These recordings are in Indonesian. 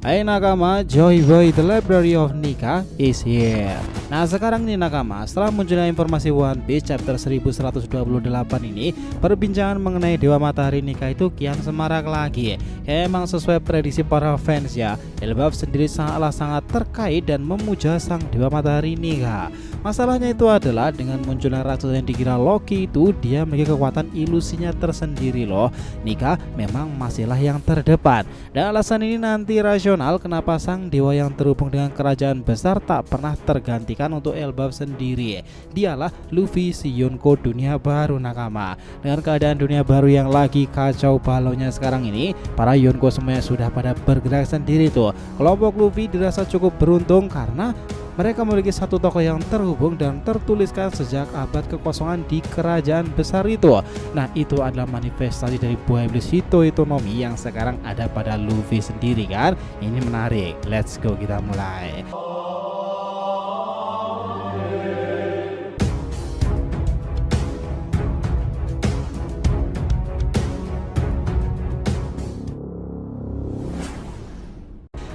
Hai nakama, Joy Boy The Library of Nika is here. Nah sekarang ini nakama, setelah munculnya informasi One Piece chapter 1128 ini, perbincangan mengenai Dewa Matahari Nika itu kian semarak lagi. Emang sesuai prediksi para fans ya, Elbaf sendiri sangat terkait dan memuja sang Dewa Matahari Nika. Masalahnya itu adalah dengan munculnya raksasa yang dikira Loki itu, dia memiliki kekuatan ilusinya tersendiri loh. Nika memang masihlah yang terdepan. Dan alasan ini nanti rasional kenapa sang dewa yang terhubung dengan kerajaan besar tak pernah tergantikan untuk Elbaf sendiri. Dialah Luffy si Yonko dunia baru nakama. Dengan keadaan dunia baru yang lagi kacau balaunya sekarang ini, para Yonko semuanya sudah pada bergerak sendiri tuh. Kelompok Luffy dirasa cukup beruntung karena mereka memiliki satu tokoh yang terhubung dan tertuliskan sejak abad kekosongan di kerajaan besar itu. Nah itu adalah manifestasi dari buah iblis Hitohitonomi yang sekarang ada pada Luffy sendiri kan. Ini menarik, let's go kita mulai.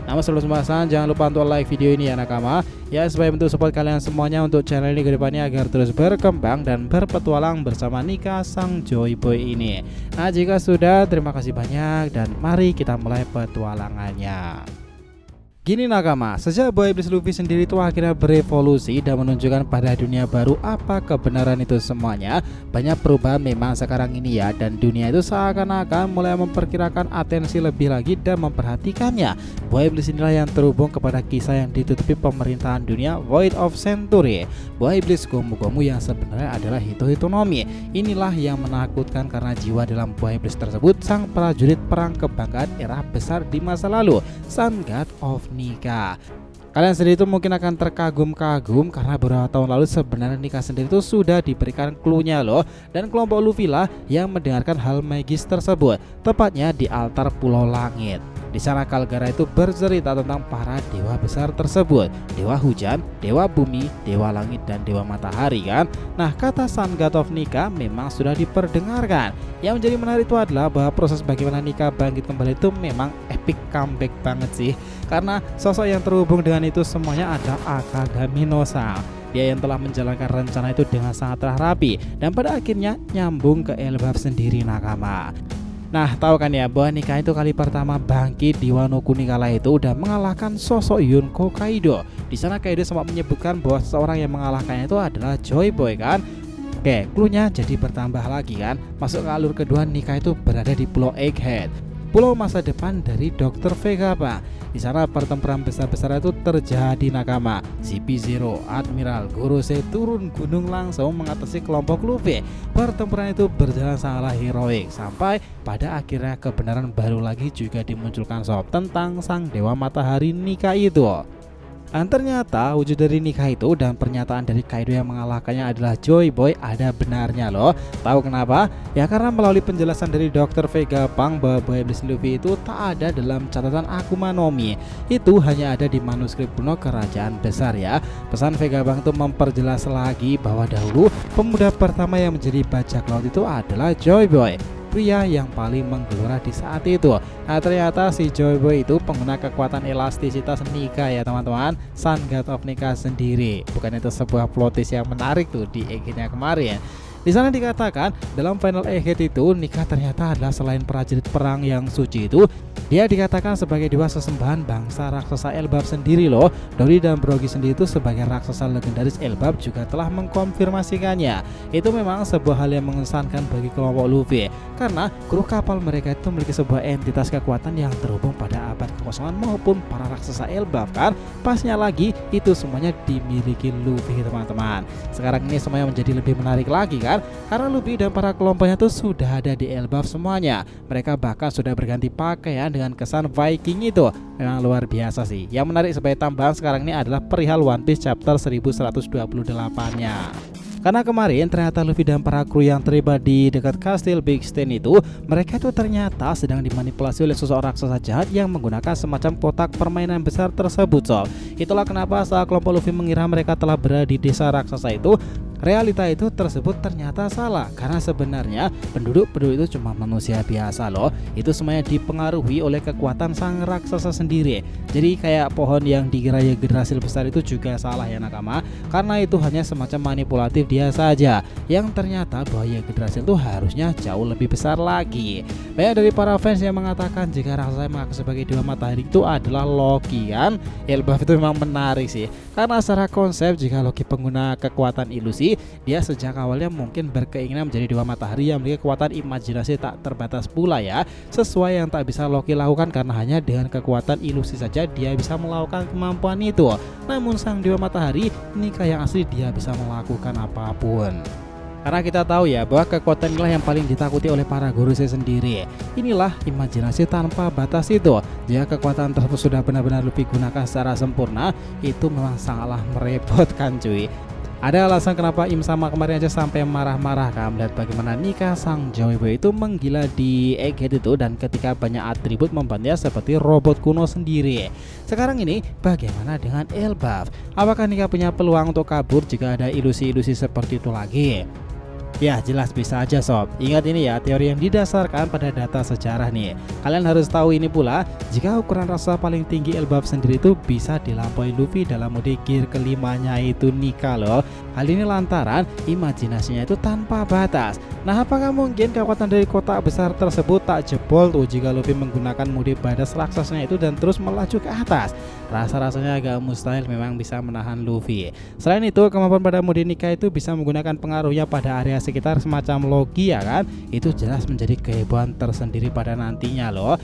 Namun sebelum pembahasan jangan lupa untuk like video ini ya nakama ya, supaya bentuk support kalian semuanya untuk channel ini ke depannya agar terus berkembang dan berpetualang bersama Nika sang Joy Boy ini. Nah jika sudah, terima kasih banyak dan mari kita mulai petualangannya. Gini nakama, sejak buah iblis Luffy sendiri itu akhirnya berevolusi dan menunjukkan pada dunia baru apa kebenaran itu semuanya, banyak perubahan memang sekarang ini ya, dan dunia itu seakan-akan mulai memperkirakan atensi lebih lagi dan memperhatikannya. Buah iblis inilah yang terhubung kepada kisah yang ditutupi pemerintahan dunia Void of Century. Buah iblis Gomu-Gomu yang sebenarnya adalah Hitohitonomi. Inilah yang menakutkan karena jiwa dalam buah iblis tersebut sang prajurit perang kebanggaan era besar di masa lalu, Sun God of Nika. Kalian sendiri itu mungkin akan terkagum-kagum karena beberapa tahun lalu sebenarnya Nika sendiri itu sudah diberikan clue-nya loh, dan kelompok Luffy lah yang mendengarkan hal magis tersebut, tepatnya di altar Pulau Langit. Di sana Kalgara itu bercerita tentang para dewa besar tersebut, dewa hujan, dewa bumi, dewa langit, dan dewa matahari kan. Nah kata Sun God of Nika memang sudah diperdengarkan. Yang menjadi menarik itu adalah bahwa proses bagaimana Nika bangkit kembali itu memang epic comeback banget sih, karena sosok yang terhubung dengan itu semuanya ada Akagami no Sa. Dia yang telah menjalankan rencana itu dengan sangat rapi dan pada akhirnya nyambung ke Elbaf sendiri nakama. Nah tahu kan ya bahwa Nika itu kali pertama bangkit di Wano Kuni kala itu udah mengalahkan sosok Yonko Kaido. Di sana Kaido sempat menyebutkan bahwa seseorang yang mengalahkannya itu adalah Joy Boy kan. Oke, clue-nya jadi bertambah lagi kan. Masuk ke alur kedua, Nika itu berada di Pulau Egghead, pulau masa depan dari Dr. Vega Pak. Di sana pertempuran besar-besar itu terjadi nakama. CP0, Admiral Gorosei turun gunung langsung mengatasi kelompok Luffy. Pertempuran itu berjalan sangatlah heroik sampai pada akhirnya kebenaran baru lagi juga dimunculkan sob tentang sang dewa matahari Nika itu. Dan ternyata wujud dari Nika itu dan pernyataan dari Kaido yang mengalahkannya adalah Joy Boy ada benarnya loh. Tahu kenapa? Ya karena melalui penjelasan dari Dr. Vega Pang bahwa buah iblis Luffy itu tak ada dalam catatan Akuma no Mi. Itu hanya ada di manuskrip kuno kerajaan besar ya. Pesan Vega Pang itu memperjelas lagi bahwa dahulu pemuda pertama yang menjadi bajak laut itu adalah Joy Boy, pria yang paling menggelora di saat itu. Nah ternyata si Joy Boy itu pengguna kekuatan elastisitas Nika ya teman-teman, Sun God of Nika sendiri. Bukan itu sebuah plot twist yang menarik tuh di Egghead kemarin. Di sana dikatakan dalam final Egghead itu Nika ternyata adalah selain prajurit perang yang suci itu, dia dikatakan sebagai dewa sesembahan bangsa raksasa Elbaf sendiri loh. Dory dan Brogy sendiri itu sebagai raksasa legendaris Elbaf juga telah mengkonfirmasikannya. Itu memang sebuah hal yang mengesankan bagi kelompok Luffy, karena kru kapal mereka itu memiliki sebuah entitas kekuatan yang terhubung pada abad kekosongan maupun para raksasa Elbaf kan. Pasnya lagi itu semuanya dimiliki Luffy teman-teman. Sekarang ini semuanya menjadi lebih menarik lagi kan, karena Luffy dan para kelompoknya itu sudah ada di Elbaf semuanya. Mereka bahkan sudah berganti pakaian dengan kesan Viking itu. Memang luar biasa sih. Yang menarik sebagai tambahan sekarang ini adalah perihal One Piece chapter 1128-nya. Karena kemarin ternyata Luffy dan para kru yang terlibat di dekat kastil Big Stan itu, mereka itu ternyata sedang dimanipulasi oleh seseorang raksasa jahat yang menggunakan semacam kotak permainan besar tersebut sob. Itulah kenapa saat kelompok Luffy mengira mereka telah berada di desa raksasa itu, realita itu tersebut ternyata salah, karena sebenarnya penduduk-penduduk itu cuma manusia biasa loh. Itu semuanya dipengaruhi oleh kekuatan sang raksasa sendiri. Jadi kayak pohon yang dikira Yggdrasil besar itu juga salah ya nakama, karena itu hanya semacam manipulatif dia saja, yang ternyata bahwa Yggdrasil itu harusnya jauh lebih besar lagi. Banyak dari para fans yang mengatakan jika raksasa yang mengaku sebagai dewa matahari itu adalah Loki kan. Elbaf itu memang menarik sih, karena secara konsep jika Loki pengguna kekuatan ilusi, dia sejak awalnya mungkin berkeinginan menjadi dewa matahari yang memiliki kekuatan imajinasi tak terbatas pula ya, sesuai yang tak bisa Loki lakukan karena hanya dengan kekuatan ilusi saja dia bisa melakukan kemampuan itu. Namun sang dewa matahari, Nika yang asli dia bisa melakukan apapun. Karena kita tahu ya bahwa kekuatan inilah yang paling ditakuti oleh para guru saya sendiri. Inilah imajinasi tanpa batas itu. Jika kekuatan tersebut sudah benar-benar Luffy gunakan secara sempurna, itu memang sangatlah merepotkan cuy. Ada alasan kenapa Im sama kemarin aja sampai marah-marah kan melihat bagaimana Nika sang Joyboy itu menggila di Egghead itu, dan ketika banyak atribut membantunya seperti robot kuno sendiri. Sekarang ini bagaimana dengan Elbaf? Apakah Nika punya peluang untuk kabur jika ada ilusi-ilusi seperti itu lagi? Ya jelas bisa aja sob. Ingat ini ya, teori yang didasarkan pada data sejarah nih. Kalian harus tahu ini pula, jika ukuran rasa paling tinggi Elbaf sendiri itu bisa dilampaui Luffy dalam mode gear kelimanya itu Nika loh. Hal ini lantaran imajinasinya itu tanpa batas. Nah apakah mungkin kekuatan dari kotak besar tersebut tak jebol tuh jika Luffy menggunakan mode badas raksasanya itu dan terus melaju ke atas? Rasa-rasanya agak mustahil memang bisa menahan Luffy. Selain itu kemampuan pada mode Nika itu bisa menggunakan pengaruhnya pada area sekitar semacam Loki ya kan. Itu jelas menjadi kehebohan tersendiri pada nantinya loh.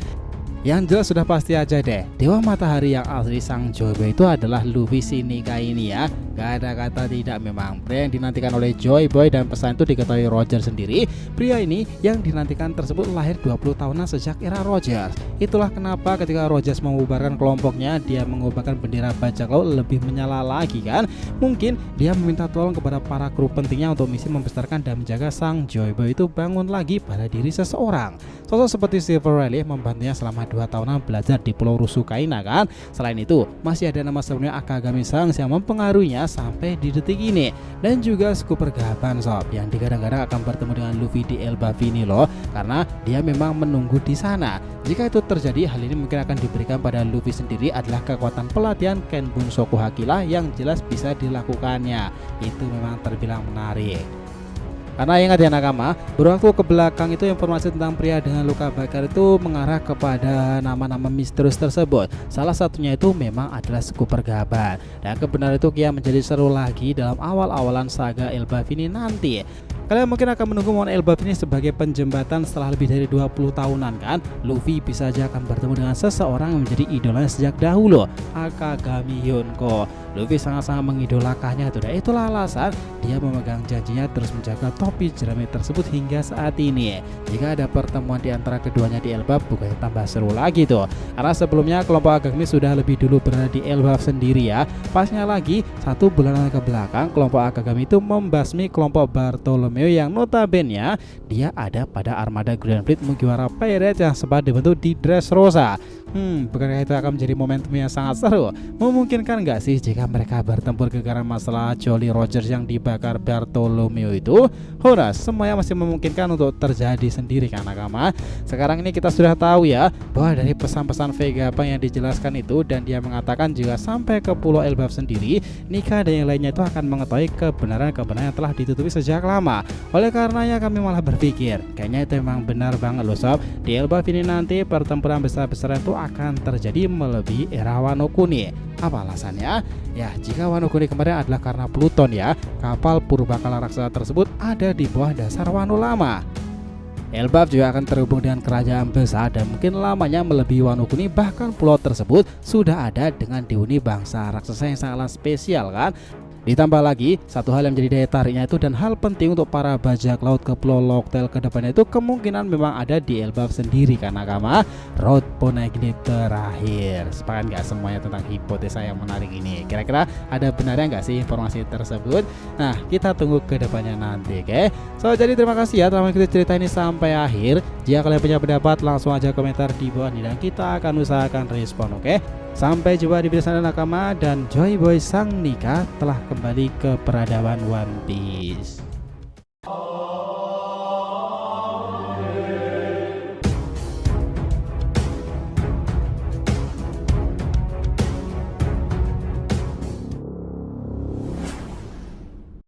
Yang jelas sudah pasti aja deh, dewa matahari yang asli sang Joyboy itu adalah Luffy si Nika ini ya. Gak ada kata tidak memang. Pria yang dinantikan oleh Joyboy dan pesan itu diketahui Roger sendiri. Pria ini yang dinantikan tersebut lahir 20 tahunan sejak era Rogers. Itulah kenapa ketika Rogers membubarkan kelompoknya, dia mengubahkan bendera bajak laut lebih menyala lagi kan. Mungkin dia meminta tolong kepada para kru pentingnya untuk misi membesarkan dan menjaga sang Joyboy itu bangun lagi pada diri seseorang. Sosok seperti Silver Rayleigh membantunya selama 2 tahunan belajar di Pulau Rusukaina kan. Selain itu masih ada nama sebelumnya Akagami Sangs yang mempengaruhinya sampai di detik ini, dan juga Scooper Gaban sob yang digadang-gadang akan bertemu dengan Luffy di Elbaf ini loh, karena dia memang menunggu di sana. Jika itu terjadi, hal ini mungkin akan diberikan pada Luffy sendiri adalah kekuatan pelatihan Kenbun Soku Haki lah yang jelas bisa dilakukannya. Itu memang terbilang menarik. Karena ingat ya nakama, berwaktu ke belakang itu informasi tentang pria dengan luka bakar itu mengarah kepada nama-nama misterius tersebut. Salah satunya itu memang adalah Scooper Gaban. Dan kebenaran itu kian menjadi seru lagi dalam awal-awalan saga Elbaf ini nanti. Kalian mungkin akan menunggu momen Elbaf ini sebagai penjembatan setelah lebih dari 20 tahunan kan. Luffy bisa saja akan bertemu dengan seseorang yang menjadi idolanya sejak dahulu, Akagami Yonko. Luffy sangat-sangat mengidolakannya tuh, dan itulah alasan dia memegang janjinya terus menjaga topi jerami tersebut hingga saat ini. Jika ada pertemuan di antara keduanya di Elbaf, bukannya tambah seru lagi tuh, karena sebelumnya kelompok Akagami sudah lebih dulu berada di Elbaf sendiri ya. Pasnya lagi, 1 bulan ke belakang kelompok Akagami itu membasmi kelompok Bartolomeo yang notabene dia ada pada armada Grand Fleet Mugiwara Pirate yang sempat dibentuk di Dressrosa. Bukankah itu akan menjadi momentum yang sangat seru? Memungkinkan nggak sih jika mereka bertempur gara-gara masalah Jolly Rogers yang dibakar Bartolomeo itu? Horas, semuanya masih memungkinkan untuk terjadi sendiri kan nakama. Sekarang ini kita sudah tahu ya bahwa dari pesan-pesan Vegapunk yang dijelaskan itu, dan dia mengatakan jika sampai ke Pulau Elbaf sendiri, Nika dan yang lainnya itu akan mengetahui kebenaran-kebenaran yang telah ditutupi sejak lama. Oleh karenanya kami malah berpikir kayaknya itu memang benar banget loh sob. Di Elbaf ini nanti pertempuran besar-besaran itu akan terjadi melebihi era Wano Kuni. Apa alasannya? Ya, jika Wano Kuni kemarin adalah karena Pluton ya, kapal purbakala raksasa tersebut ada di bawah dasar Wano Lama. Elbaf juga akan terhubung dengan kerajaan besar dan mungkin lamanya melebihi Wano Kuni, bahkan pulau tersebut sudah ada dengan dihuni bangsa raksasa yang sangatlah spesial kan. Ditambah lagi, satu hal yang menjadi daya tariknya itu dan hal penting untuk para bajak laut ke Pulau Locktail ke depannya itu kemungkinan memang ada di Elbaf sendiri kan nakama. Road Poneglyph terakhir. Sepakat nggak semuanya tentang hipotesa yang menarik ini? Kira-kira ada benarnya nggak sih informasi tersebut? Nah, kita tunggu ke depannya nanti, oke? So, jadi terima kasih ya telah mengikuti cerita ini sampai akhir. Jika kalian punya pendapat, langsung aja komentar di bawah ini dan kita akan usahakan respon, oke? Sampai jumpa di video selanjutnya nakama, dan Joy Boy sang Nika telah kembali ke peradaban One Piece.